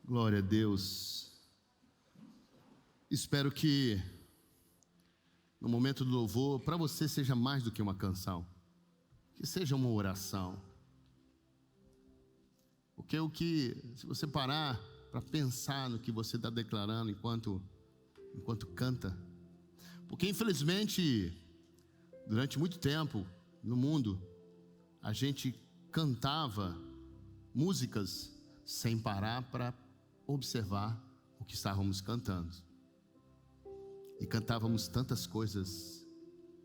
Glória a Deus. Espero que no momento do louvor, para você seja mais do que uma canção, que seja uma oração. Porque se você parar para pensar no que você está declarando enquanto canta, porque infelizmente durante muito tempo no mundo a gente cantava músicas sem parar para observar o que estávamos cantando. E cantávamos tantas coisas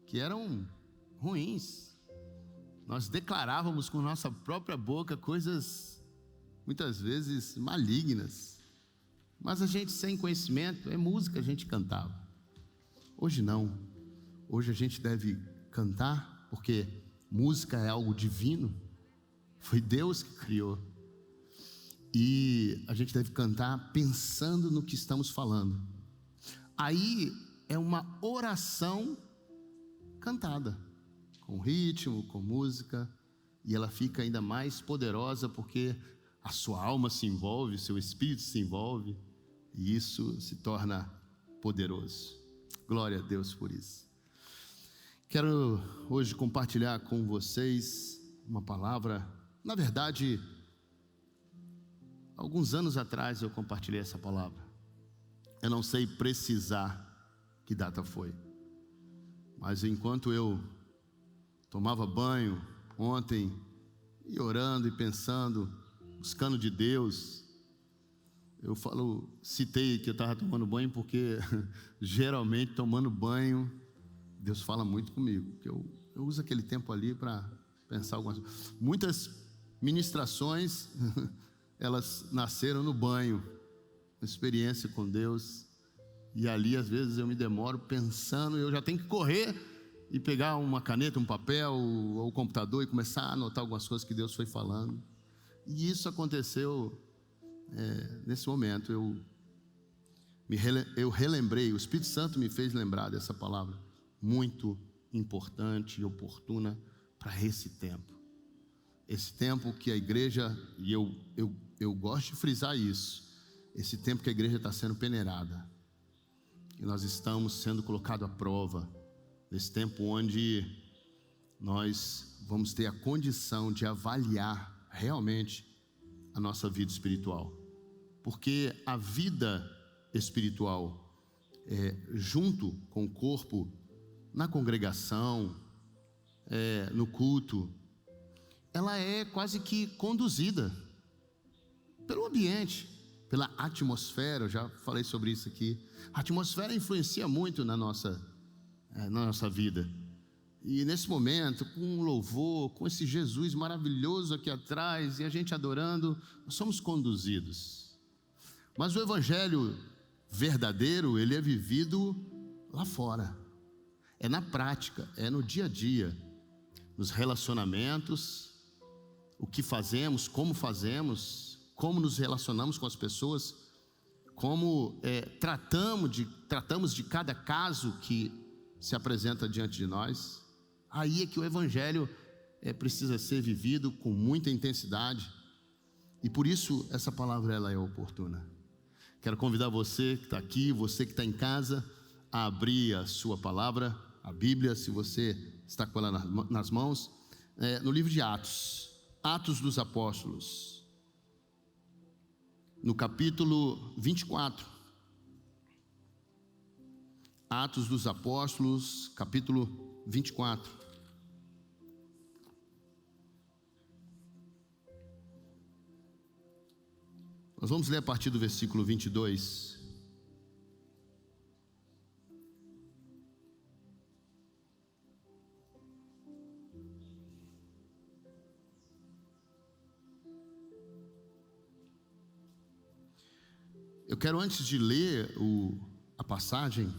que eram ruins. Nós declarávamos com nossa própria boca coisas muitas vezes malignas. Mas a gente sem conhecimento, é música a gente cantava. Hoje não. Hoje a gente deve cantar porque música é algo divino. Foi Deus que criou. E a gente deve cantar pensando no que estamos falando. Aí é uma oração cantada, com ritmo, com música, e ela fica ainda mais poderosa porque a sua alma se envolve, seu espírito se envolve, e isso se torna poderoso. Glória a Deus por isso. Quero hoje compartilhar com vocês uma palavra. Na verdade, alguns anos atrás eu compartilhei essa palavra. Eu não sei precisar que data foi, mas enquanto eu tomava banho ontem, e orando e pensando, buscando de Deus, citei que eu estava tomando banho porque geralmente tomando banho, Deus fala muito comigo, porque eu uso aquele tempo ali para pensar algumas coisas. Muitas ministrações, elas nasceram no banho, experiência com Deus, e ali às vezes eu me demoro pensando, eu já tenho que correr e pegar uma caneta, um papel ou o computador e começar a anotar algumas coisas que Deus foi falando. E isso aconteceu nesse momento. Eu relembrei, o Espírito Santo me fez lembrar dessa palavra muito importante e oportuna para esse tempo. Esse tempo que a igreja, e eu gosto de frisar isso, esse tempo que a igreja está sendo peneirada, que nós estamos sendo colocados à prova, nesse tempo onde nós vamos ter a condição de avaliar realmente a nossa vida espiritual, porque a vida espiritual, junto com o corpo, na congregação, no culto, ela é quase que conduzida pelo ambiente, pela atmosfera. Eu já falei sobre isso aqui. A atmosfera influencia muito na nossa vida. E nesse momento, com o louvor, com esse Jesus maravilhoso aqui atrás, e a gente adorando, nós somos conduzidos. Mas o evangelho verdadeiro, ele é vivido lá fora. É na prática, é no dia a dia, nos relacionamentos, o que fazemos, como nos relacionamos com as pessoas, como tratamos de cada caso que se apresenta diante de nós. Aí é que o evangelho precisa ser vivido com muita intensidade, e por isso essa palavra ela é oportuna. Quero convidar você que está aqui, você que está em casa, a abrir a sua palavra, a Bíblia, se você está com ela nas mãos, no livro de Atos dos Apóstolos, no capítulo 24. Atos dos Apóstolos, capítulo 24. Nós vamos ler a partir do versículo 22. Eu quero, antes de ler a passagem,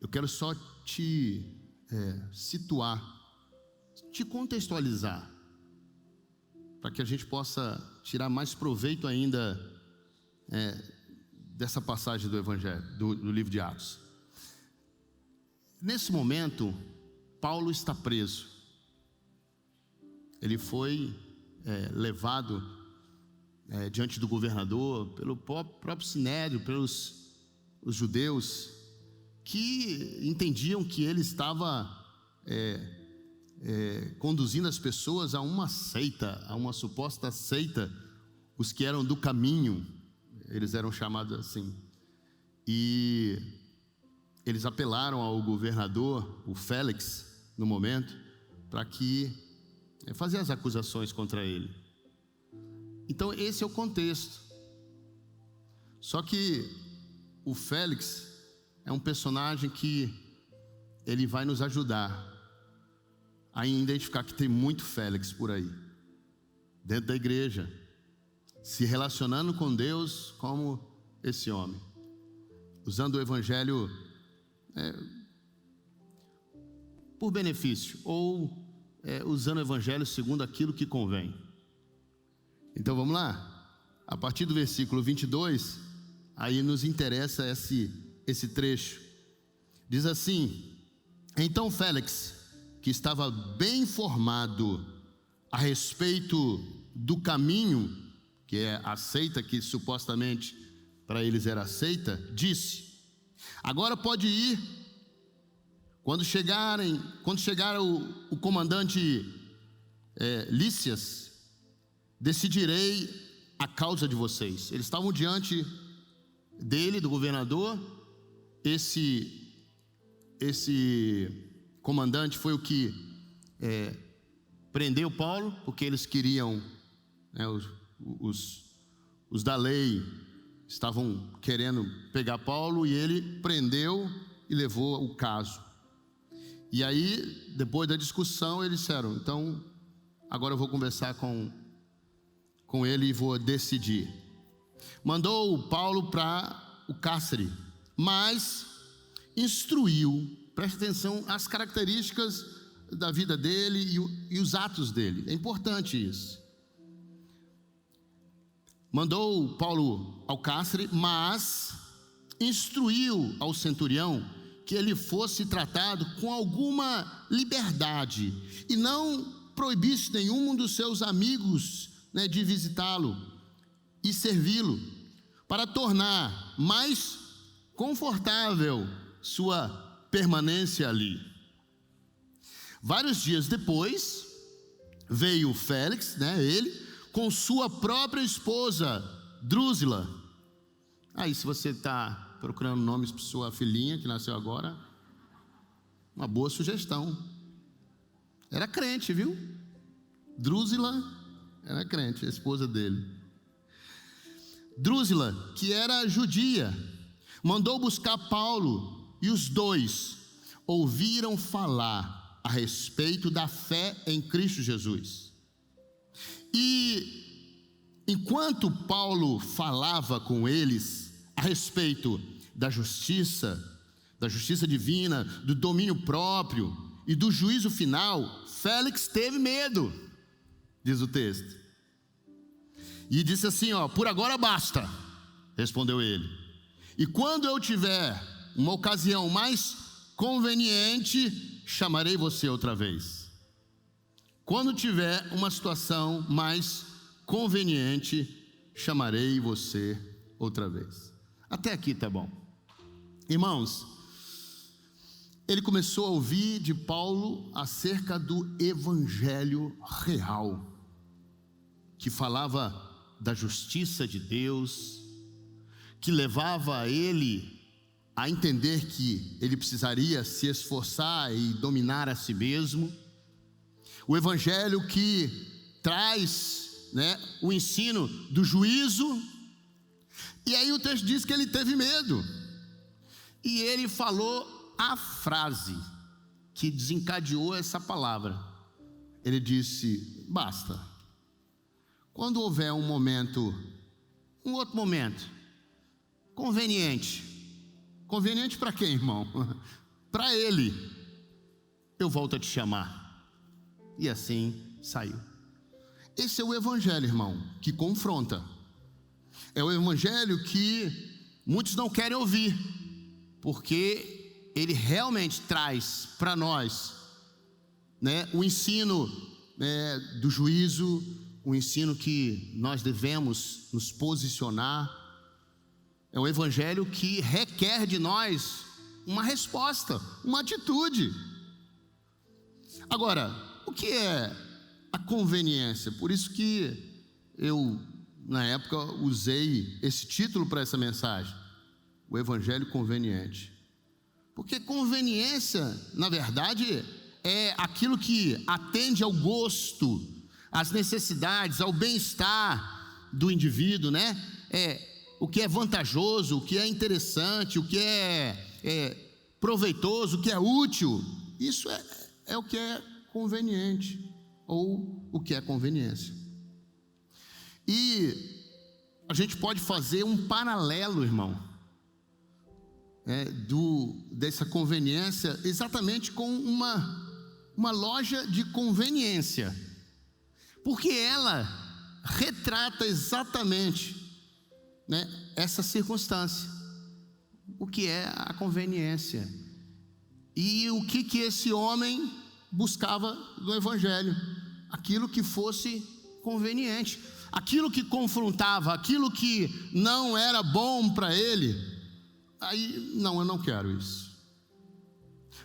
eu quero só te situar, te contextualizar, para que a gente possa tirar mais proveito ainda dessa passagem do Evangelho, do livro de Atos. Nesse momento, Paulo está preso. Ele foi levado diante do governador, pelo próprio Sinédrio, pelos os judeus, que entendiam que ele estava conduzindo as pessoas a uma seita, a uma suposta seita, os que eram do caminho, eles eram chamados assim. E eles apelaram ao governador, o Félix, no momento, para que fazer as acusações contra ele. Então esse é o contexto. Só que o Félix é um personagem que ele vai nos ajudar a identificar que tem muito Félix por aí, dentro da igreja, se relacionando com Deus como esse homem, usando o evangelho por benefício, ou usando o evangelho segundo aquilo que convém. Então vamos lá, a partir do versículo 22, aí nos interessa esse trecho. Diz assim: então Félix, que estava bem informado a respeito do caminho, que é a seita, que supostamente para eles era a seita, disse: agora pode ir. Quando chegar o comandante Lícias, decidirei a causa de vocês. Eles estavam diante dele, do governador. Esse comandante foi o que prendeu Paulo, porque eles queriam, os da lei estavam querendo pegar Paulo, e ele prendeu e levou o caso. E aí, depois da discussão, eles disseram: então, agora eu vou conversar com ele e vou decidir. Mandou Paulo para o cárcere, mas instruiu, preste atenção, as características da vida dele e os atos dele. É importante isso. Mandou Paulo ao cárcere, mas instruiu ao centurião que ele fosse tratado com alguma liberdade e não proibisse nenhum dos seus amigos de visitá-lo e servi-lo, para tornar mais confortável sua permanência ali. Vários dias depois, veio Félix, ele, com sua própria esposa, Drúzila. Aí, se você está procurando nomes para sua filhinha que nasceu agora, uma boa sugestão. Era crente, viu? Drúzila era crente, a esposa dele. Drúzila, que era judia, mandou buscar Paulo, e os dois ouviram falar a respeito da fé em Cristo Jesus. E enquanto Paulo falava com eles a respeito da justiça divina, do domínio próprio e do juízo final, Félix teve medo, diz o texto, e disse assim: por agora basta, respondeu ele, e quando eu tiver uma ocasião mais conveniente, chamarei você outra vez. Quando tiver uma situação mais conveniente, chamarei você outra vez. Até aqui tá bom. Irmãos, ele começou a ouvir de Paulo acerca do evangelho real, que falava da justiça de Deus, que levava ele a entender que ele precisaria se esforçar e dominar a si mesmo. O evangelho que traz o ensino do juízo. E aí o texto diz que ele teve medo, e ele falou a frase que desencadeou essa palavra. Ele disse: basta. Quando houver um outro momento conveniente para quem, irmão? Para ele, eu volto a te chamar. E assim saiu. Esse é o evangelho, irmão, que confronta. É o evangelho que muitos não querem ouvir, porque ele realmente traz para nós o ensino do juízo, o ensino que nós devemos nos posicionar. É um evangelho que requer de nós uma resposta, uma atitude. Agora, o que é a conveniência? Por isso que eu, na época, usei esse título para essa mensagem: o evangelho conveniente. Porque conveniência, na verdade, é aquilo que atende ao gosto, às necessidades, ao bem-estar do indivíduo, né? O que é vantajoso, o que é interessante, o que é proveitoso, o que é útil. Isso é o que é conveniente, ou o que é conveniência. E a gente pode fazer um paralelo, irmão, dessa conveniência exatamente com uma loja de conveniência, porque ela retrata exatamente, né, essa circunstância, o que é a conveniência e o que esse homem buscava no evangelho: aquilo que fosse conveniente, aquilo que confrontava, aquilo que não era bom para ele. Aí, não, eu não quero isso.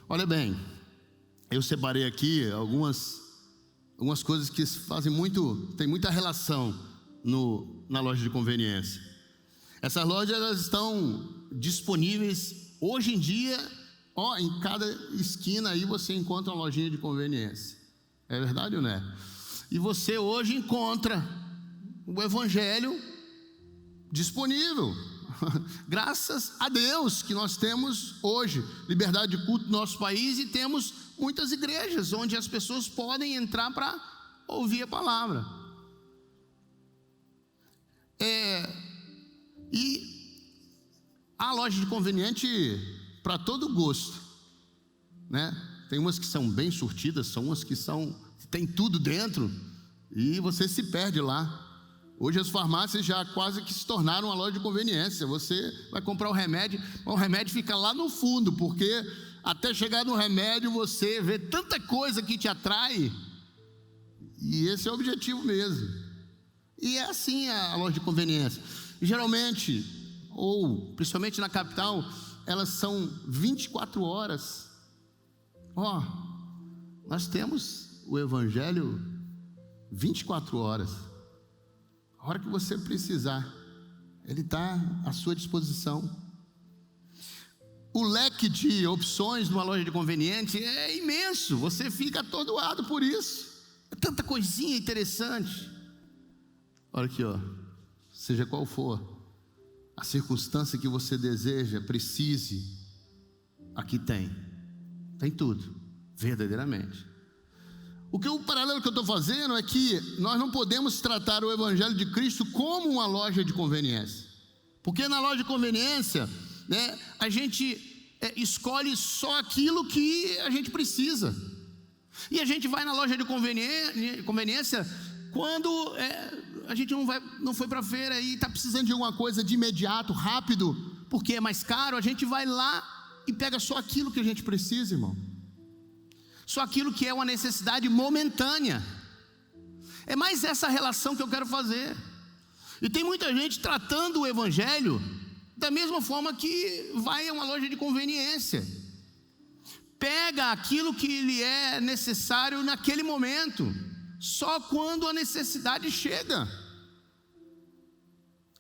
Olha bem, eu separei aqui algumas coisas que tem muita relação na loja de conveniência. Essas lojas, elas estão disponíveis hoje em dia, em cada esquina aí você encontra uma lojinha de conveniência. É verdade ou não é? E você hoje encontra o evangelho disponível. Graças a Deus que nós temos hoje liberdade de culto no nosso país, e temos muitas igrejas onde as pessoas podem entrar para ouvir a palavra. E a loja de conveniente para todo gosto, né? Tem umas que são bem surtidas, são umas que tem tudo dentro e você se perde lá. Hoje as farmácias já quase que se tornaram uma loja de conveniência. Você vai comprar o remédio fica lá no fundo, porque até chegar no remédio você vê tanta coisa que te atrai, e esse é o objetivo mesmo. E é assim a loja de conveniência. Geralmente, ou principalmente na capital, elas são 24 horas. Nós temos o evangelho 24 horas. A hora que você precisar, ele está à sua disposição. O leque de opções numa loja de conveniente é imenso, você fica atordoado por isso. É tanta coisinha interessante. Olha aqui, seja qual for a circunstância que você deseja, precise, aqui tem tudo, verdadeiramente. O paralelo que eu estou fazendo é que nós não podemos tratar o evangelho de Cristo como uma loja de conveniência, porque na loja de conveniência, né, a gente escolhe só aquilo que a gente precisa, e a gente vai na loja de conveniência quando a gente não foi para a feira e está precisando de alguma coisa de imediato, rápido, porque é mais caro. A gente vai lá e pega só aquilo que a gente precisa, irmão, só aquilo que é uma necessidade momentânea. É mais essa relação que eu quero fazer. E tem muita gente tratando o evangelho da mesma forma que vai a uma loja de conveniência. Pega aquilo que lhe é necessário naquele momento, só quando a necessidade chega.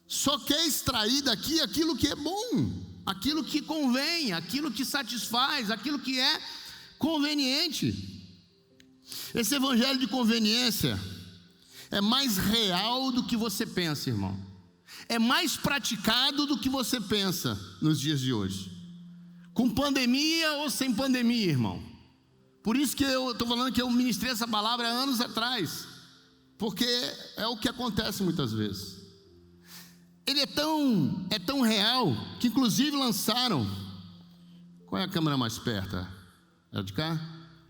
Só quer extrair daqui aquilo que é bom, aquilo que convém, aquilo que satisfaz, aquilo que é conveniente. Esse evangelho de conveniência é mais real do que você pensa, irmão. É mais praticado do que você pensa nos dias de hoje, com pandemia ou sem pandemia, irmão. Por isso que eu estou falando que eu ministrei essa palavra há anos atrás, porque é o que acontece muitas vezes. Ele é tão real que inclusive lançaram, qual é a câmera mais perto? É de cá?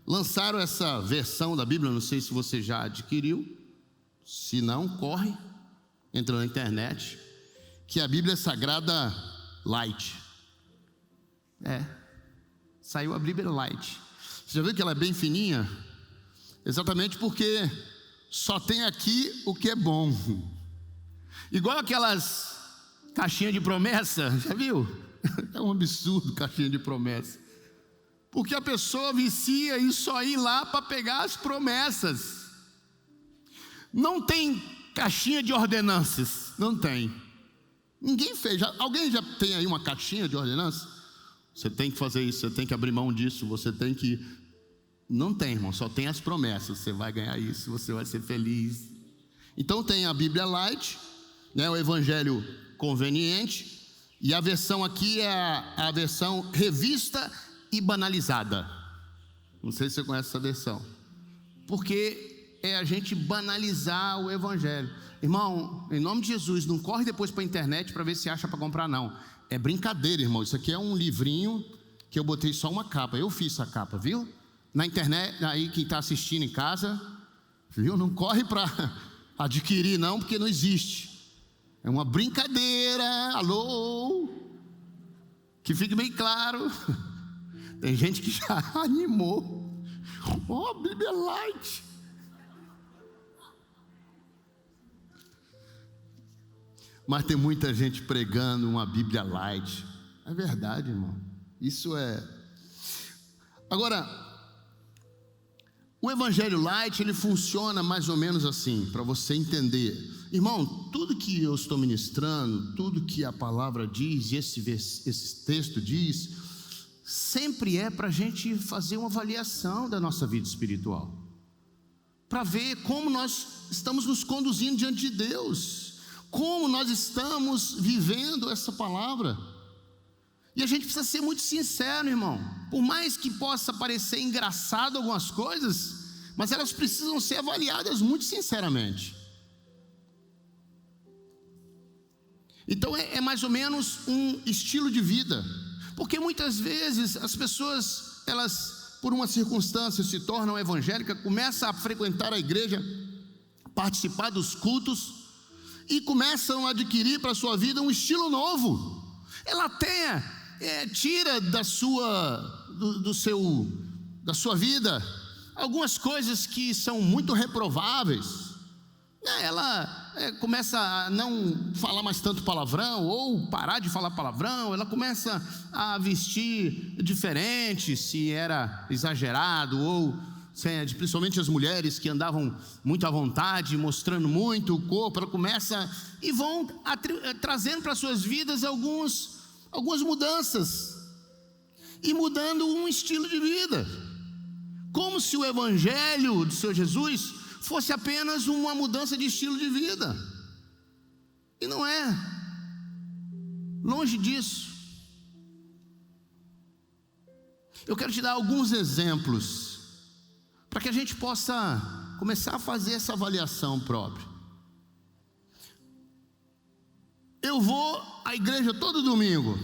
Lançaram essa versão da Bíblia, não sei se você já adquiriu. Se não, corre, entra na internet, que é a Bíblia Sagrada Light. Saiu a Bíblia Light. Você já viu que ela é bem fininha? Exatamente porque só tem aqui o que é bom. Igual aquelas caixinhas de promessa, já viu? É um absurdo caixinha de promessa. Porque a pessoa vicia em só ir lá para pegar as promessas. Não tem caixinha de ordenanças, não tem. Ninguém fez. Alguém já tem aí uma caixinha de ordenanças? Você tem que fazer isso, você tem que abrir mão disso, você tem que... Não tem, irmão, só tem as promessas. Você vai ganhar isso, você vai ser feliz. Então tem a Bíblia Light, né, o Evangelho Conveniente, e a versão aqui é a versão revista e banalizada. Não sei se você conhece essa versão. Porque é a gente banalizar o Evangelho. Irmão, em nome de Jesus, não corre depois para a internet para ver se acha para comprar, não. É brincadeira, irmão. Isso aqui é um livrinho que eu botei só uma capa. Eu fiz essa capa, viu? Na internet, aí quem está assistindo em casa, viu? Não corre para adquirir, não, porque não existe. É uma brincadeira. Alô? Que fique bem claro. Tem gente que já animou. Oh, Bíblia Light. Mas tem muita gente pregando uma Bíblia Light. É verdade, irmão. Isso é. Agora, o Evangelho Light, ele funciona mais ou menos assim, para você entender. Irmão, tudo que eu estou ministrando, tudo que a palavra diz, e esse texto diz, sempre é para a gente fazer uma avaliação da nossa vida espiritual, para ver como nós estamos nos conduzindo diante de Deus, como nós estamos vivendo essa palavra. E a gente precisa ser muito sincero, irmão. Por mais que possa parecer engraçado algumas coisas, mas elas precisam ser avaliadas muito sinceramente. Então é mais ou menos um estilo de vida. Porque muitas vezes as pessoas, elas, por uma circunstância, se tornam evangélicas, começam a frequentar a igreja, participar dos cultos, e começam a adquirir para a sua vida um estilo novo. Ela até tira da sua vida algumas coisas que são muito reprováveis. Ela começa a não falar mais tanto palavrão, ou parar de falar palavrão. Ela começa a vestir diferente, se era exagerado, ou principalmente as mulheres que andavam muito à vontade, mostrando muito o corpo. Ela começa e vão trazendo para suas vidas algumas mudanças, e mudando um estilo de vida, como se o Evangelho do Senhor Jesus fosse apenas uma mudança de estilo de vida. E não é, longe disso. Eu quero te dar alguns exemplos, para que a gente possa começar a fazer essa avaliação própria. Eu vou à igreja todo domingo.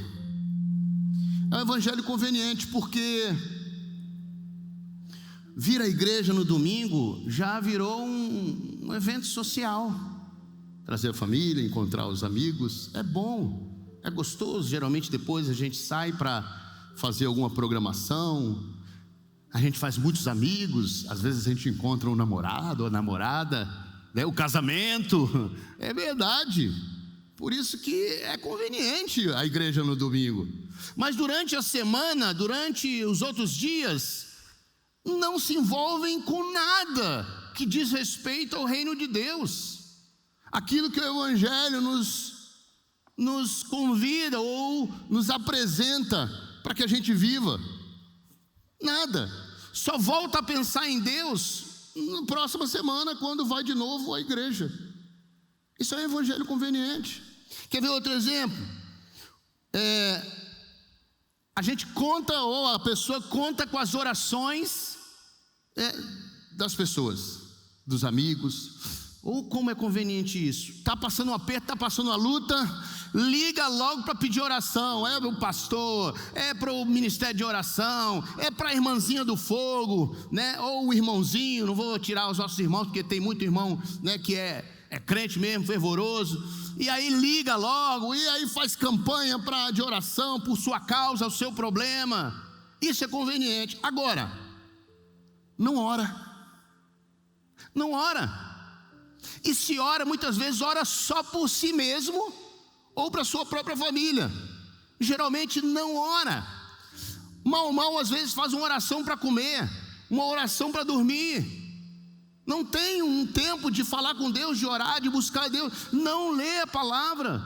É um evangelho conveniente, porque vir à igreja no domingo já virou um evento social. Trazer a família, encontrar os amigos, é bom, é gostoso. Geralmente depois a gente sai para fazer alguma programação. A gente faz muitos amigos. Às vezes a gente encontra um namorado ou a namorada, né? O casamento, é verdade. Por isso que é conveniente a igreja no domingo. Mas durante a semana, durante os outros dias, não se envolvem com nada que diz respeito ao reino de Deus. Aquilo que o Evangelho nos convida ou nos apresenta para que a gente viva. Nada. Só volta a pensar em Deus na próxima semana, quando vai de novo à igreja. Isso é um evangelho conveniente. Quer ver outro exemplo? A gente conta, ou a pessoa conta com as orações das pessoas, dos amigos. Ou como é conveniente isso? Está passando um aperto, está passando uma luta, liga logo para pedir oração. É para o pastor, é para o ministério de oração, é para a irmãzinha do fogo, né? Ou o irmãozinho. Não vou tirar os nossos irmãos, porque tem muito irmão, né, que é crente mesmo, fervoroso. E aí liga logo, e aí faz campanha de oração por sua causa, o seu problema. Isso é conveniente. Agora, não ora. Não ora. E se ora, muitas vezes ora só por si mesmo ou para sua própria família. Geralmente não ora. Mal, às vezes faz uma oração para comer, uma oração para dormir. Não tem um tempo de falar com Deus, de orar, de buscar Deus. Não lê a palavra.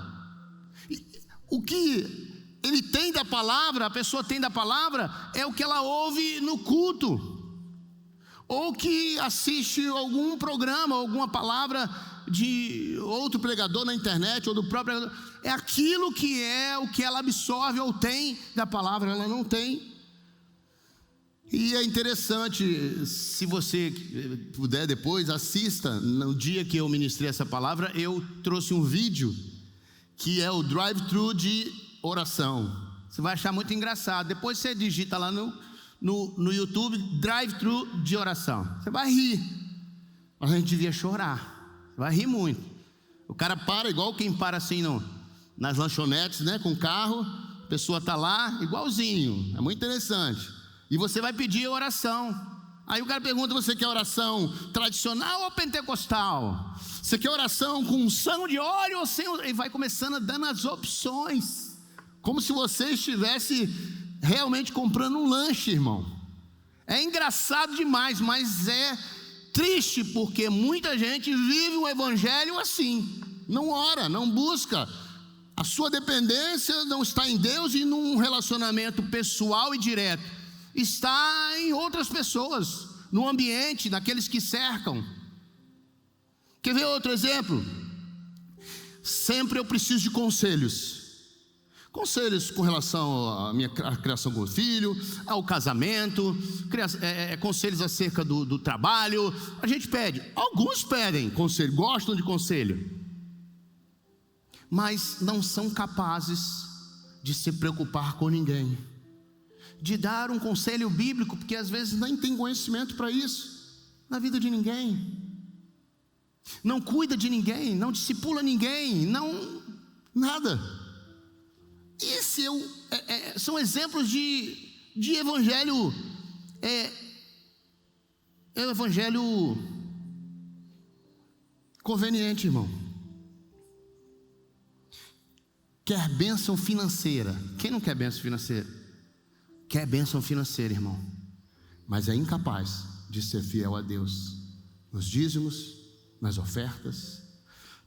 O que ele tem da palavra, a pessoa tem da palavra, é o que ela ouve no culto, ou que assiste algum programa, alguma palavra de outro pregador na internet, ou do próprio pregador. É aquilo que é o que ela absorve ou tem da palavra, ela não tem. E é interessante, se você puder depois, assista. No dia que eu ministrei essa palavra, eu trouxe um vídeo, que é o drive-thru de oração. Você vai achar muito engraçado. Depois você digita lá no YouTube, drive-thru de oração. Você vai rir. Mas a gente devia chorar. Vai rir muito. O cara para igual quem para assim nas lanchonetes, né, com o carro. A pessoa está lá, igualzinho. É muito interessante. E você vai pedir oração. Aí o cara pergunta: você quer oração tradicional ou pentecostal? Você quer oração com unção de óleo ou sem? E vai começando dando as opções, como se você estivesse realmente comprando um lanche, irmão. É engraçado demais, mas é triste, porque muita gente vive o evangelho assim. Não ora, não busca. A sua dependência não está em Deus e num relacionamento pessoal e direto. Está em outras pessoas, no ambiente, naqueles que cercam. Quer ver outro exemplo? Sempre eu preciso de conselhos. Conselhos com relação à minha criação com o filho, ao casamento, conselhos acerca do trabalho. A gente pede, alguns pedem conselho, gostam de conselho, mas não são capazes de se preocupar com ninguém, de dar um conselho bíblico, porque às vezes nem tem conhecimento para isso, na vida de ninguém. Não cuida de ninguém, não discipula ninguém, nada. Esse são exemplos de evangelho, evangelho conveniente, irmão. Quer bênção financeira? Quem não quer bênção financeira? Quer bênção financeira, irmão, mas é incapaz de ser fiel a Deus nos dízimos, nas ofertas,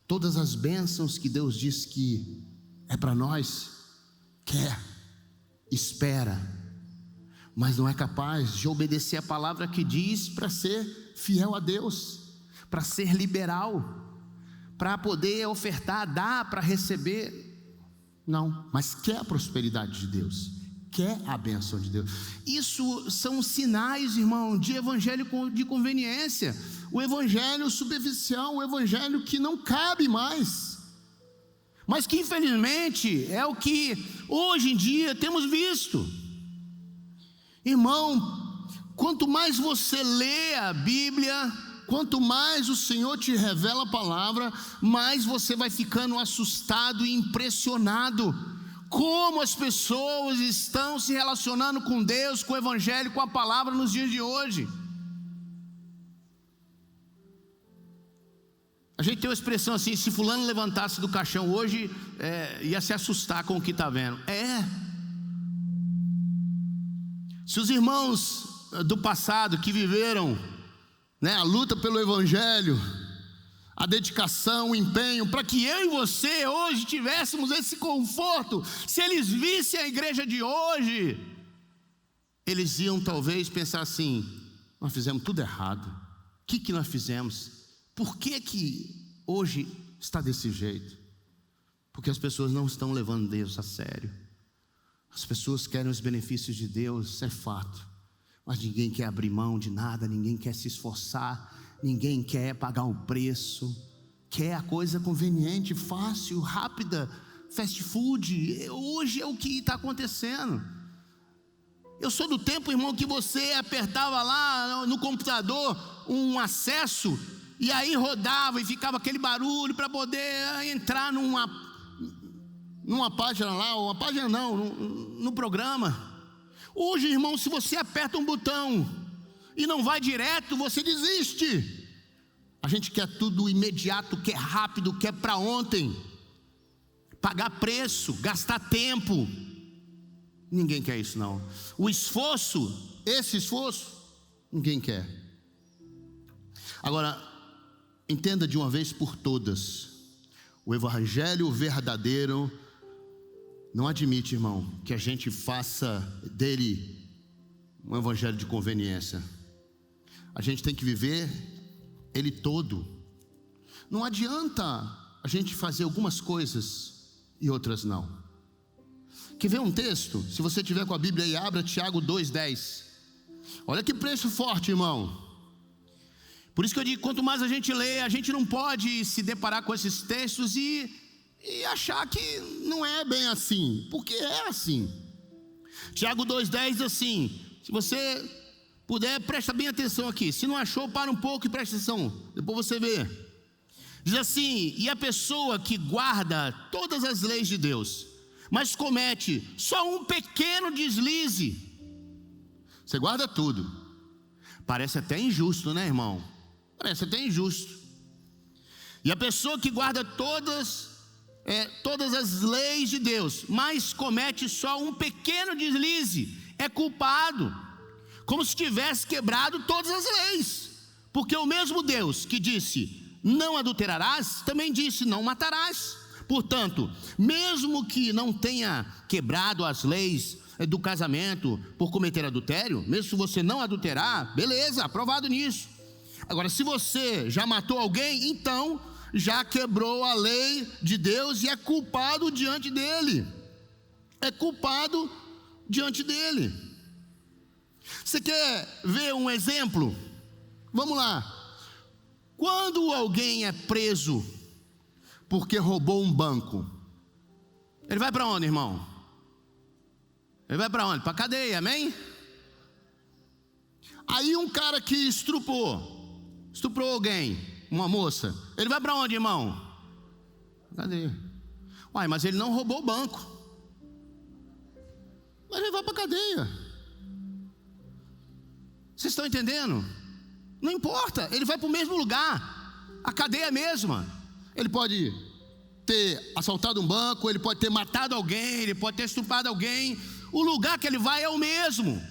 todas as bênçãos que Deus diz que é para nós. Quer, espera, mas não é capaz de obedecer a palavra que diz para ser fiel a Deus, para ser liberal, para poder ofertar, dar, para receber. Não, mas quer a prosperidade de Deus, quer a bênção de Deus. Isso são sinais, irmão, de evangelho de conveniência, o evangelho superficial, o evangelho que não cabe mais, mas que infelizmente é o que hoje em dia temos visto. Irmão, quanto mais você lê a Bíblia, quanto mais o Senhor te revela a palavra, mais você vai ficando assustado e impressionado como as pessoas estão se relacionando com Deus, com o evangelho, com a palavra nos dias de hoje. A gente tem uma expressão assim: se fulano levantasse do caixão hoje, ia se assustar com o que está vendo. Se os irmãos do passado que viveram, né, a luta pelo evangelho, a dedicação, o empenho, para que eu e você hoje tivéssemos esse conforto, se eles vissem a igreja de hoje, eles iam talvez pensar assim: nós fizemos tudo errado. O que nós fizemos? Por que hoje está desse jeito? Porque as pessoas não estão levando Deus a sério. As pessoas querem os benefícios de Deus, isso é fato, mas ninguém quer abrir mão de nada, ninguém quer se esforçar, ninguém quer pagar um preço, quer a coisa conveniente, fácil, rápida, fast food. Hoje é o que está acontecendo. Eu sou do tempo, irmão, que você apertava lá no computador um acesso, e aí rodava e ficava aquele barulho para poder entrar numa página lá, ou uma página não, no programa. Hoje, irmão, se você aperta um botão e não vai direto, você desiste. A gente quer tudo imediato, quer rápido, quer para ontem. Pagar preço, gastar tempo. Ninguém quer isso não. O esforço, esse esforço, ninguém quer. Agora, entenda de uma vez por todas: o evangelho verdadeiro não admite, irmão, que a gente faça dele um evangelho de conveniência. A gente tem que viver ele todo. Não adianta a gente fazer algumas coisas e outras não. Quer ver um texto? Se você tiver com a Bíblia aí, abra Tiago 2:10. Olha que preço forte, irmão. Por isso que eu digo, quanto mais a gente lê, a gente não pode se deparar com esses textos e achar que não é bem assim, porque é assim. Tiago 2:10 diz assim, se você puder, presta bem atenção aqui. Se não achou, para um pouco e presta atenção, depois você vê. Diz assim: e a pessoa que guarda todas as leis de Deus, mas comete só um pequeno deslize. Você guarda tudo. Parece até injusto, né, irmão? Parece até injusto. E a pessoa que guarda todas as leis de Deus, mas comete só um pequeno deslize, é culpado, como se tivesse quebrado todas as leis. Porque o mesmo Deus que disse: não adulterarás, também disse: não matarás. Portanto, mesmo que não tenha quebrado as leis do casamento por cometer adultério, mesmo se você não adulterar, beleza, aprovado nisso. Agora, se você já matou alguém, então já quebrou a lei de Deus e é culpado diante dele. É culpado diante dele. Você quer ver um exemplo? Vamos lá. Quando alguém é preso porque roubou um banco, ele vai para onde, irmão? Ele vai para onde? Para a cadeia, amém? Aí um cara que estuprou alguém, uma moça, ele vai para onde, irmão? Cadeia. Uai, mas ele não roubou o banco. Mas ele vai para a cadeia. Vocês estão entendendo? Não importa, ele vai para o mesmo lugar, a cadeia é a mesma. Ele pode ter assaltado um banco, ele pode ter matado alguém, ele pode ter estuprado alguém. O lugar que ele vai é o mesmo.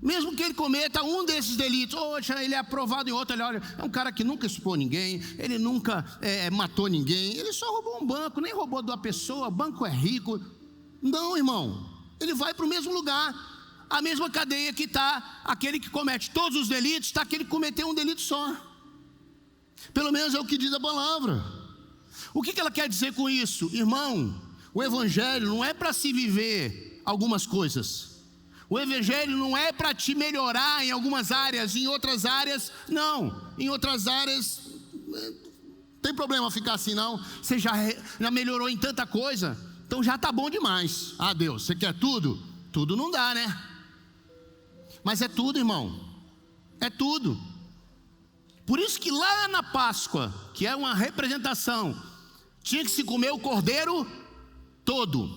Mesmo que ele cometa um desses delitos, ele é aprovado em outro, ele olha, é um cara que nunca estuprou ninguém, ele nunca matou ninguém, ele só roubou um banco, nem roubou de uma pessoa, o banco é rico. Não, irmão, ele vai para o mesmo lugar. A mesma cadeia que está aquele que comete todos os delitos, está aquele que cometeu um delito só. Pelo menos é o que diz a palavra. O que ela quer dizer com isso? Irmão, o evangelho não é para se viver algumas coisas. O evangelho não é para te melhorar em algumas áreas, em outras áreas, não. Em outras áreas, não tem problema ficar assim não. Você já melhorou em tanta coisa, então já está bom demais. Ah, Deus, você quer tudo? Tudo não dá, né? Mas é tudo, irmão, é tudo. Por isso que lá na Páscoa, que é uma representação, tinha que se comer o cordeiro todo,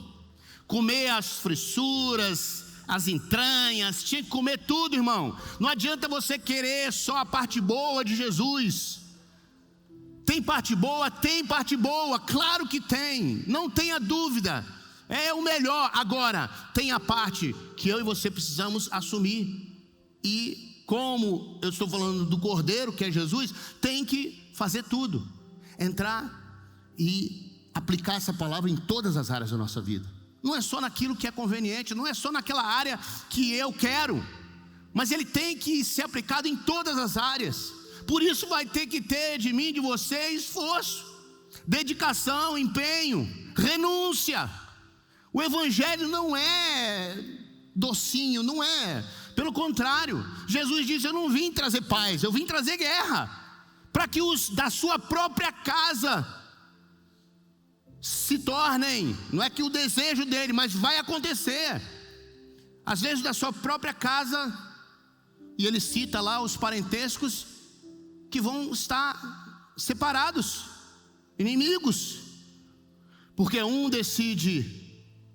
comer as fressuras, as entranhas, tinha que comer tudo, irmão. Não adianta você querer só a parte boa de Jesus. Tem parte boa? Tem parte boa, claro que tem, não tenha dúvida. É o melhor. Agora, tem a parte que eu e você precisamos assumir. E como eu estou falando do Cordeiro, que é Jesus, tem que fazer tudo. Entrar e aplicar essa palavra em todas as áreas da nossa vida. Não é só naquilo que é conveniente, não é só naquela área que eu quero, mas ele tem que ser aplicado em todas as áreas. Por isso vai ter que ter de mim, de você, esforço, dedicação, empenho, renúncia. O evangelho não é docinho, não é. Pelo contrário, Jesus disse: eu não vim trazer paz, eu vim trazer guerra, para que os da sua própria casa se tornem, não é que o desejo dele, mas vai acontecer, às vezes da sua própria casa. E ele cita lá os parentescos que vão estar separados, inimigos, porque um decide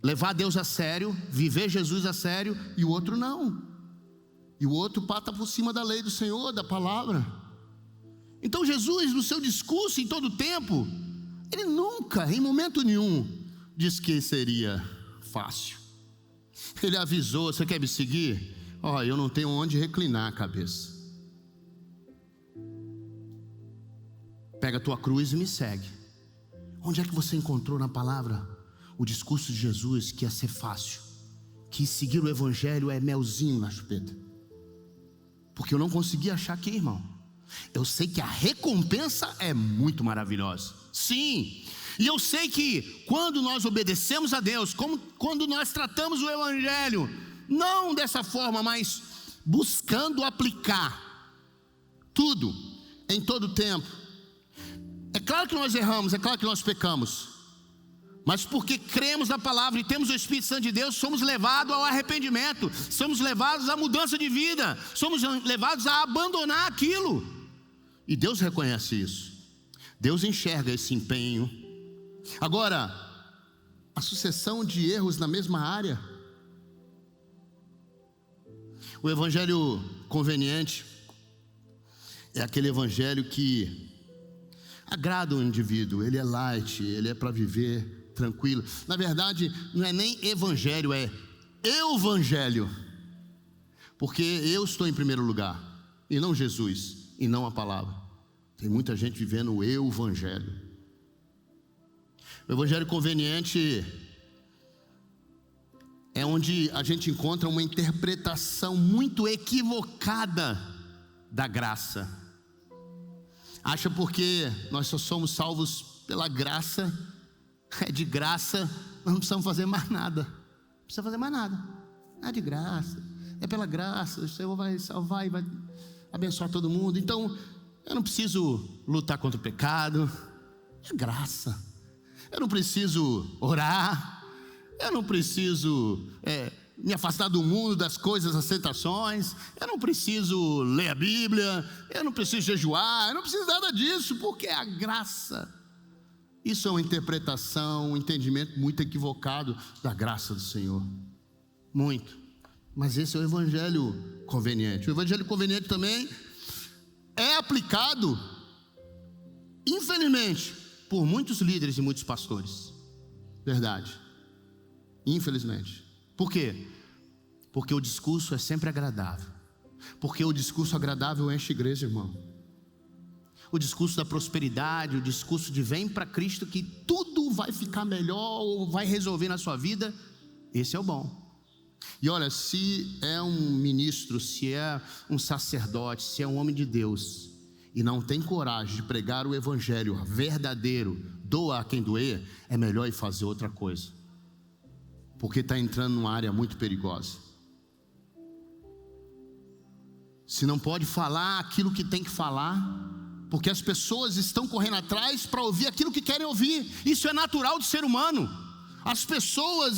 levar Deus a sério, viver Jesus a sério, e o outro não. E o outro pata por cima da lei do Senhor, da palavra. Então Jesus, no seu discurso em todo o tempo, ele nunca, em momento nenhum, disse que seria fácil. Ele avisou: você quer me seguir? Eu não tenho onde reclinar a cabeça. Pega a tua cruz e me segue. Onde é que você encontrou na palavra o discurso de Jesus que ia ser fácil, que seguir o evangelho é melzinho na chupeta? Porque eu não consegui achar aqui, irmão. Eu sei que a recompensa é muito maravilhosa, sim. E eu sei que quando nós obedecemos a Deus, quando nós tratamos o evangelho, não dessa forma, mas buscando aplicar tudo, em todo tempo. É claro que nós erramos, é claro que nós pecamos, mas porque cremos na palavra e temos o Espírito Santo de Deus, somos levados ao arrependimento, somos levados à mudança de vida, somos levados a abandonar aquilo. E Deus reconhece isso, Deus enxerga esse empenho. Agora, a sucessão de erros na mesma área. O evangelho conveniente é aquele evangelho que agrada o indivíduo, ele é light, ele é para viver tranquilo. Na verdade, não é nem evangelho, é evangelho, porque eu estou em primeiro lugar, e não Jesus, e não a palavra. Tem muita gente vivendo o evangelho. O evangelho conveniente é onde a gente encontra uma interpretação muito equivocada da graça. Acha porque nós só somos salvos pela graça, é de graça, nós não precisamos fazer mais nada. Não precisa fazer mais nada, é de graça, é pela graça, o Senhor vai salvar e vai abençoar todo mundo. Então eu não preciso lutar contra o pecado, é graça. Eu não preciso orar, eu não preciso me afastar do mundo, das coisas, das tentações, eu não preciso ler a Bíblia, eu não preciso jejuar, eu não preciso nada disso, porque é a graça. Isso é uma interpretação, um entendimento muito equivocado da graça do Senhor, muito. Mas esse é o evangelho conveniente. O evangelho conveniente também é aplicado, infelizmente, por muitos líderes e muitos pastores. Verdade. Infelizmente. Por quê? Porque o discurso é sempre agradável. Porque o discurso agradável enche a igreja, irmão. O discurso da prosperidade, o discurso de vem para Cristo que tudo vai ficar melhor ou vai resolver na sua vida, esse é o bom. E olha, se é um ministro, se é um sacerdote, se é um homem de Deus e não tem coragem de pregar o evangelho verdadeiro, doa a quem doer, é melhor ir fazer outra coisa, porque está entrando numa área muito perigosa. Se não pode falar aquilo que tem que falar, porque as pessoas estão correndo atrás para ouvir aquilo que querem ouvir. Isso é natural do ser humano. As pessoas,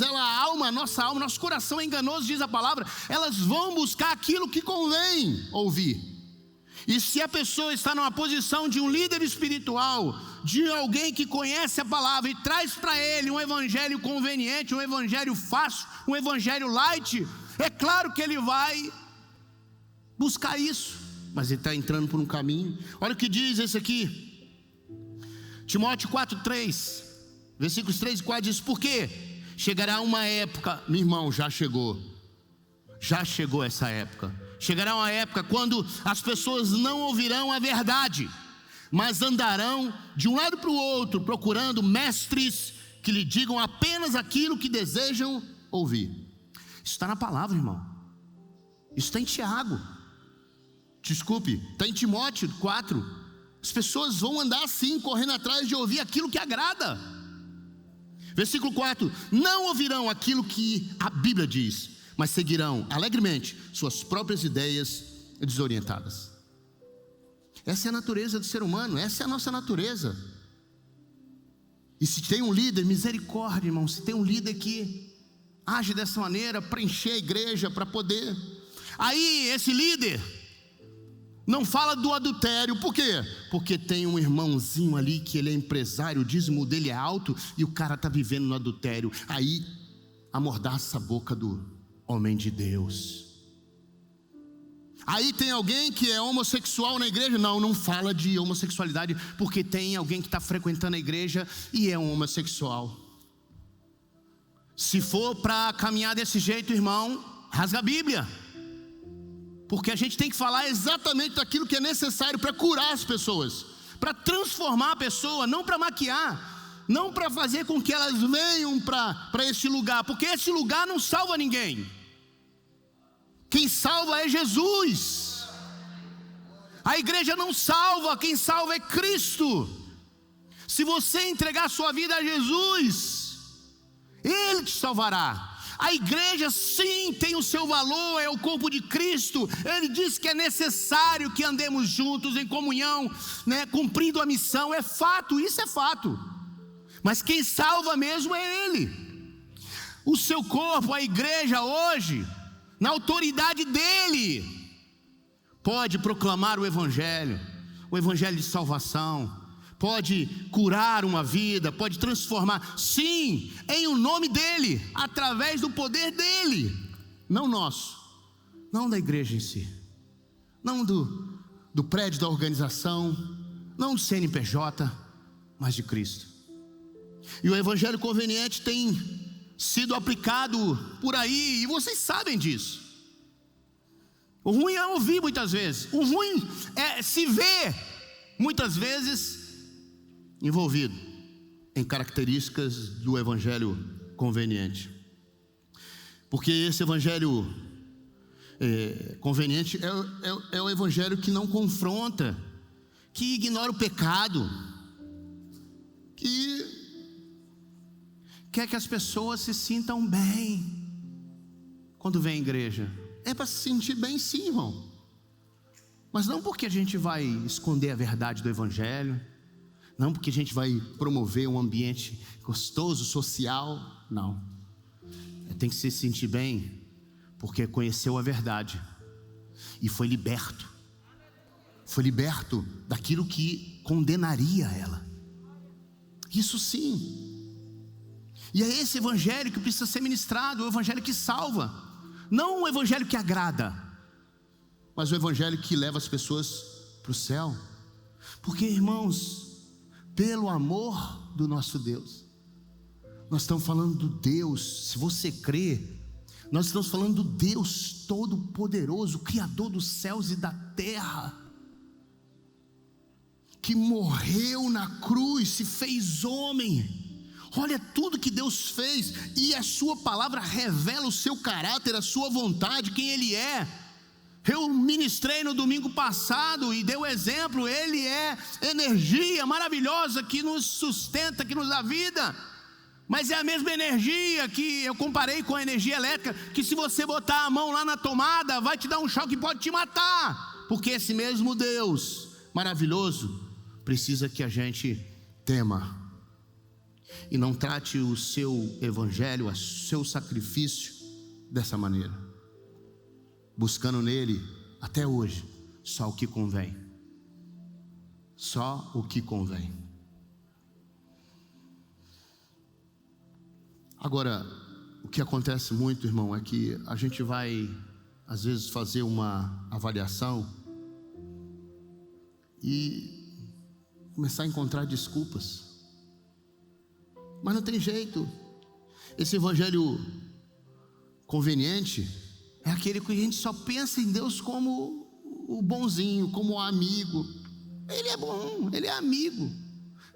nossa alma, nosso coração é enganoso, diz a palavra. Elas vão buscar aquilo que convém ouvir. E se a pessoa está numa posição de um líder espiritual, de alguém que conhece a palavra e traz para ele um evangelho conveniente, um evangelho fácil, um evangelho light, é claro que ele vai buscar isso. Mas ele está entrando por um caminho. Olha o que diz esse aqui, Timóteo 4:3, versículos 3 e 4 diz: porque chegará uma época, meu irmão, já chegou essa época. Chegará uma época quando as pessoas não ouvirão a verdade, mas andarão de um lado para o outro, procurando mestres que lhe digam apenas aquilo que desejam ouvir. Isso está na palavra, irmão. Isso está em Tiago. Desculpe, está em Timóteo 4. As pessoas vão andar assim, correndo atrás de ouvir aquilo que agrada. Versículo 4: não ouvirão aquilo que a Bíblia diz, mas seguirão alegremente suas próprias ideias desorientadas. Essa é a natureza do ser humano, essa é a nossa natureza. E se tem um líder, misericórdia, irmão, se tem um líder que age dessa maneira para encher a igreja, para poder, aí esse líder não fala do adultério. Por quê? Porque tem um irmãozinho ali que ele é empresário, o dízimo dele é alto e o cara está vivendo no adultério. Aí amordaça a boca do homem de Deus. Aí tem alguém que é homossexual na igreja. Não fala de homossexualidade, porque tem alguém que está frequentando a igreja e é um homossexual. Se for para caminhar desse jeito, irmão, rasga a Bíblia. Porque a gente tem que falar exatamente daquilo que é necessário para curar as pessoas, para transformar a pessoa, não para maquiar, não para fazer com que elas venham para esse lugar, porque esse lugar não salva ninguém. Quem salva é Jesus. A igreja não salva, quem salva é Cristo. Se você entregar sua vida a Jesus, Ele te salvará. A igreja sim tem o seu valor, é o corpo de Cristo. Ele diz que é necessário que andemos juntos em comunhão, né, cumprindo a missão. É fato, isso é fato. Mas quem salva mesmo é Ele. O seu corpo, a igreja hoje, na autoridade dEle, pode proclamar o Evangelho de salvação, pode curar uma vida, pode transformar, sim, em o nome dEle, através do poder dEle, não nosso, não da igreja em si, não do prédio da organização, não do CNPJ, mas de Cristo. E o Evangelho conveniente tem sido aplicado por aí, e vocês sabem disso. O ruim é ouvir muitas vezes, o ruim é se ver muitas vezes envolvido em características do Evangelho conveniente. Porque esse Evangelho conveniente é o Evangelho que não confronta, que ignora o pecado, que quer que as pessoas se sintam bem quando vem à igreja. É para se sentir bem sim, irmão, mas não porque a gente vai esconder a verdade do Evangelho, não porque a gente vai promover um ambiente gostoso, social, não. Tem que se sentir bem porque conheceu a verdade e foi liberto daquilo que condenaria ela. Isso sim. E é esse Evangelho que precisa ser ministrado, o Evangelho que salva, não o Evangelho que agrada, mas o Evangelho que leva as pessoas para o céu. Porque, irmãos, pelo amor do nosso Deus, nós estamos falando do Deus, se você crê, nós estamos falando do Deus Todo-Poderoso, Criador dos céus e da terra, que morreu na cruz, se fez homem. Olha tudo que Deus fez, e a sua palavra revela o seu caráter, a sua vontade, quem Ele é. Eu ministrei no domingo passado e dei o exemplo. Ele é energia maravilhosa que nos sustenta, que nos dá vida. Mas é a mesma energia que eu comparei com a energia elétrica, que se você botar a mão lá na tomada, vai te dar um choque que pode te matar. Porque esse mesmo Deus maravilhoso precisa que a gente tema e não trate o seu evangelho, o seu sacrifício dessa maneira, buscando nele, até hoje, só o que convém. Só o que convém. Agora, o que acontece muito, irmão, é que a gente vai, às vezes, fazer uma avaliação e começar a encontrar desculpas. Mas não tem jeito. Esse evangelho conveniente é aquele que a gente só pensa em Deus como o bonzinho, como o amigo. Ele é bom, ele é amigo.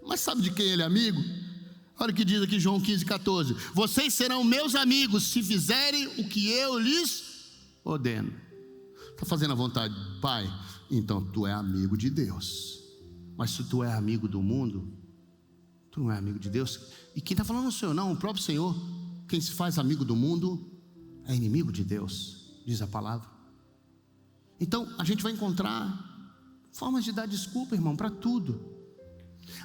Mas sabe de quem ele é amigo? Olha o que diz aqui João 15,14: vocês serão meus amigos se fizerem o que eu lhes ordeno. Está fazendo a vontade do Pai? Então tu é amigo de Deus. Mas se tu é amigo do mundo, tu não é amigo de Deus. E quem está falando não sou eu não, o próprio Senhor. Quem se faz amigo do mundo é inimigo de Deus, diz a palavra. Então a gente vai encontrar formas de dar desculpa, irmão, para tudo.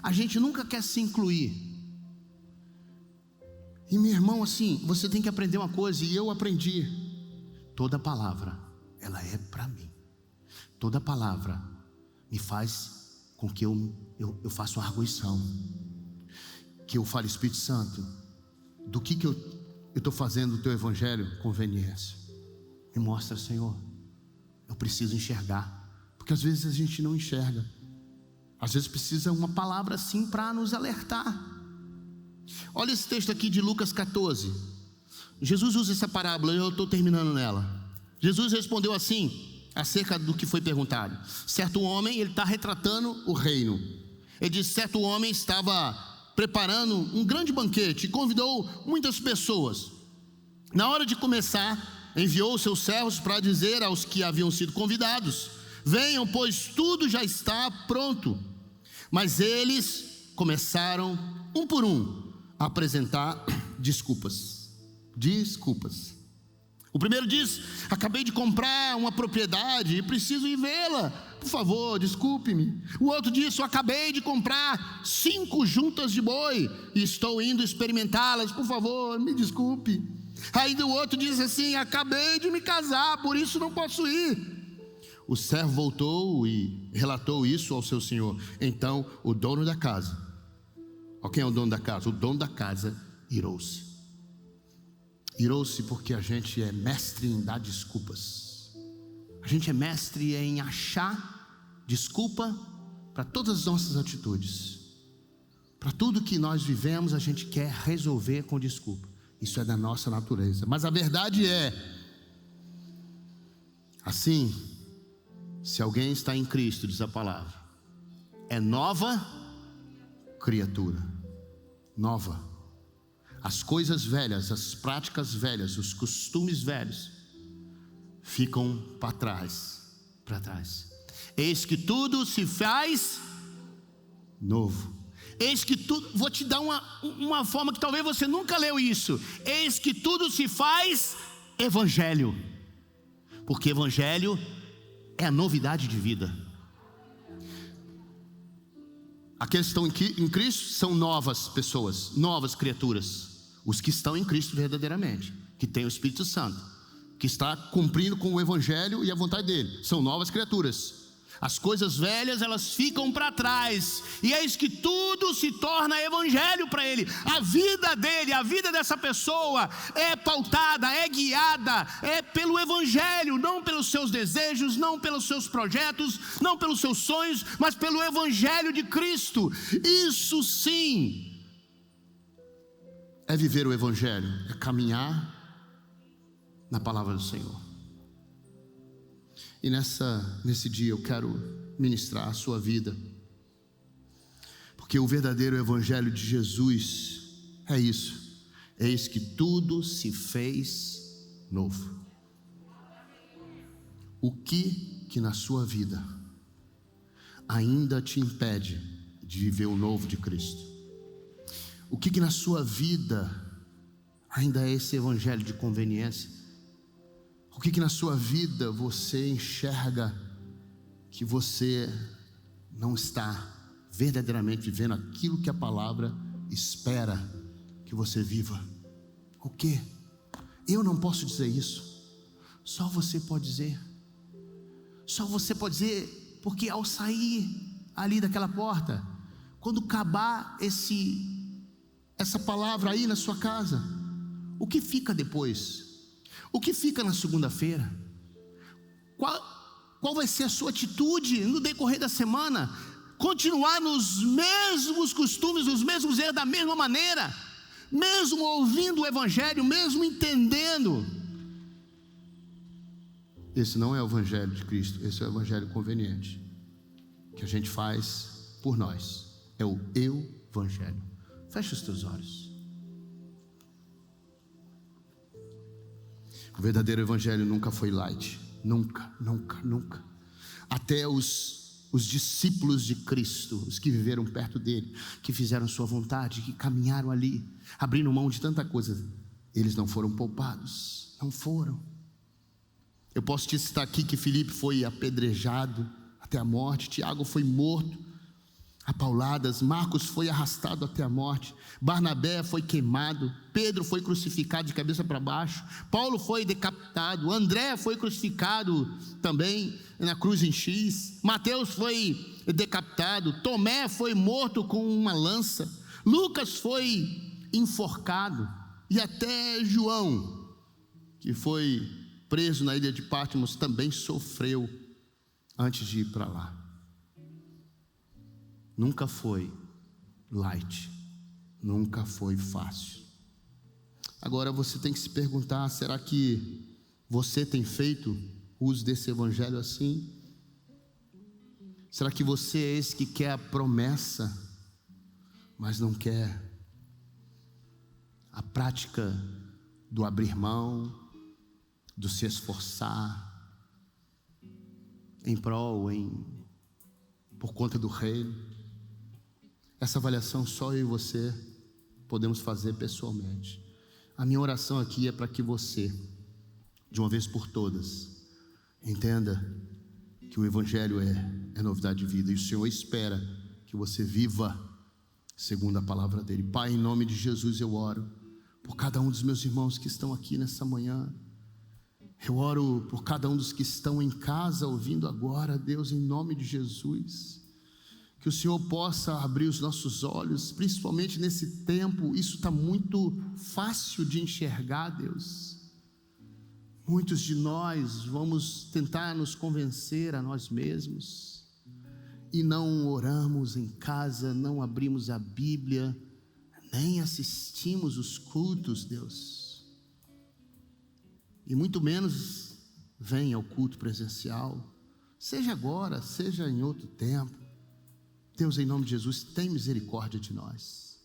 A gente nunca quer se incluir. E meu irmão, assim, você tem que aprender uma coisa, e eu aprendi: toda palavra, ela é para mim. Toda palavra me faz com que eu faça uma arguição, que eu fale: Espírito Santo, do que eu estou fazendo do teu evangelho conveniência? Me mostra, Senhor. Eu preciso enxergar, porque às vezes a gente não enxerga. Às vezes precisa uma palavra assim para nos alertar. Olha esse texto aqui de Lucas 14. Jesus usa essa parábola, eu estou terminando nela. Jesus respondeu assim, acerca do que foi perguntado. Certo homem, ele está retratando o reino. Ele diz, certo homem estava preparando um grande banquete e convidou muitas pessoas. Na hora de começar, enviou seus servos para dizer aos que haviam sido convidados: venham, pois tudo já está pronto. Mas eles começaram, um por um, a apresentar desculpas. O primeiro diz: acabei de comprar uma propriedade e preciso ir vê-la, por favor, desculpe-me. O outro diz: eu acabei de comprar 5 juntas de boi e estou indo experimentá-las, por favor, me desculpe. Aí o outro diz assim: acabei de me casar, por isso não posso ir. O servo voltou e relatou isso ao seu senhor. Então o dono da casa, quem é o dono da casa? O dono da casa irou-se. Irou-se porque a gente é mestre em dar desculpas. A gente é mestre em achar desculpa para todas as nossas atitudes. Para tudo que nós vivemos, a gente quer resolver com desculpa. Isso é da nossa natureza. Mas a verdade é, assim, se alguém está em Cristo, diz a palavra, é nova criatura. Nova. As coisas velhas, as práticas velhas, os costumes velhos ficam para trás. Eis que tudo se faz novo. Eis que tudo, vou te dar uma forma que talvez você nunca leu isso. Eis que tudo se faz evangelho. Porque evangelho é a novidade de vida. Aqueles que estão em Cristo são novas pessoas, novas criaturas. Os que estão em Cristo verdadeiramente, que tem o Espírito Santo, que está cumprindo com o Evangelho e a vontade dele, são novas criaturas. As coisas velhas, elas ficam para trás, e eis que tudo se torna evangelho para ele. A vida dele, a vida dessa pessoa é pautada, é guiada, é pelo evangelho, não pelos seus desejos, não pelos seus projetos, não pelos seus sonhos, mas pelo evangelho de Cristo. Isso sim é viver o evangelho, é caminhar na palavra do Senhor. E nesse dia eu quero ministrar a sua vida, porque o verdadeiro evangelho de Jesus é isso: eis que tudo se fez novo. O que na sua vida ainda te impede de viver o novo de Cristo? O que na sua vida ainda é esse evangelho de conveniência? O que na sua vida você enxerga que você não está verdadeiramente vivendo aquilo que a palavra espera que você viva? O que? Eu não posso dizer isso. Só você pode dizer. Só você pode dizer, porque ao sair ali daquela porta, quando acabar essa palavra aí na sua casa, o que fica depois? O que fica na segunda-feira? Qual vai ser a sua atitude no decorrer da semana? Continuar nos mesmos costumes, nos mesmos erros, da mesma maneira, mesmo ouvindo o evangelho, mesmo entendendo? Esse não é o evangelho de Cristo, esse é o evangelho conveniente, que a gente faz por nós. É o evangelho. Fecha os teus olhos. O verdadeiro evangelho nunca foi light. Nunca. Até os discípulos de Cristo, os que viveram perto dele, que fizeram sua vontade, que caminharam ali, abrindo mão de tanta coisa, eles não foram poupados. Não foram. Eu posso te citar aqui que Filipe foi apedrejado até a morte, Tiago foi morto a pauladas, Marcos foi arrastado até a morte, Barnabé foi queimado, Pedro foi crucificado de cabeça para baixo, Paulo foi decapitado, André foi crucificado também na cruz em X, Mateus foi decapitado, Tomé foi morto com uma lança, Lucas foi enforcado, e até João, que foi preso na ilha de Patmos, também sofreu antes de ir para lá. Nunca foi light, nunca foi fácil. Agora você tem que se perguntar: será que você tem feito uso desse evangelho assim? Será que você é esse que quer a promessa, mas não quer a prática do abrir mão, do se esforçar em prol, por conta do reino? Essa avaliação só eu e você podemos fazer pessoalmente. A minha oração aqui é para que você, de uma vez por todas, entenda que o evangelho é novidade de vida, e o Senhor espera que você viva segundo a palavra dele. Pai, em nome de Jesus eu oro por cada um dos meus irmãos que estão aqui nessa manhã. Eu oro por cada um dos que estão em casa ouvindo agora, Deus, em nome de Jesus. Que o Senhor possa abrir os nossos olhos, principalmente nesse tempo. Isso está muito fácil de enxergar, Deus. Muitos de nós vamos tentar nos convencer a nós mesmos e não oramos em casa, não abrimos a Bíblia, nem assistimos os cultos, Deus, e muito menos vem ao culto presencial, seja agora, seja em outro tempo. Deus, em nome de Jesus, tem misericórdia de nós.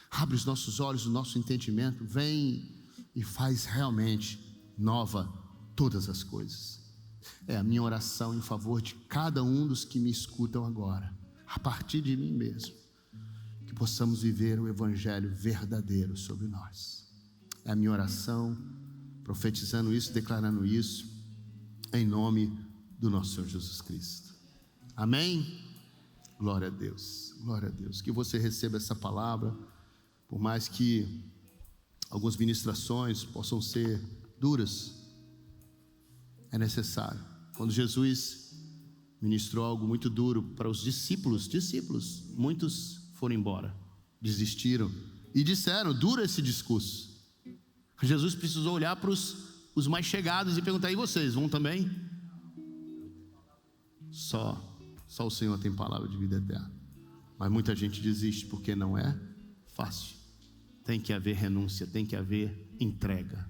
Abre os nossos olhos, o nosso entendimento, vem e faz realmente nova todas as coisas. É a minha oração em favor de cada um dos que me escutam agora, a partir de mim mesmo, que possamos viver o evangelho verdadeiro sobre nós. É a minha oração, profetizando isso, declarando isso, em nome do nosso Senhor Jesus Cristo. Amém? Glória a Deus, glória a Deus. Que você receba essa palavra, por mais que algumas ministrações possam ser duras, é necessário. Quando Jesus ministrou algo muito duro para os discípulos, muitos foram embora, desistiram e disseram: duro esse discurso. Jesus precisou olhar para os mais chegados e perguntar: e vocês, vão também? Só o Senhor tem palavra de vida eterna. Mas muita gente desiste porque não é fácil. Tem que haver renúncia, tem que haver entrega.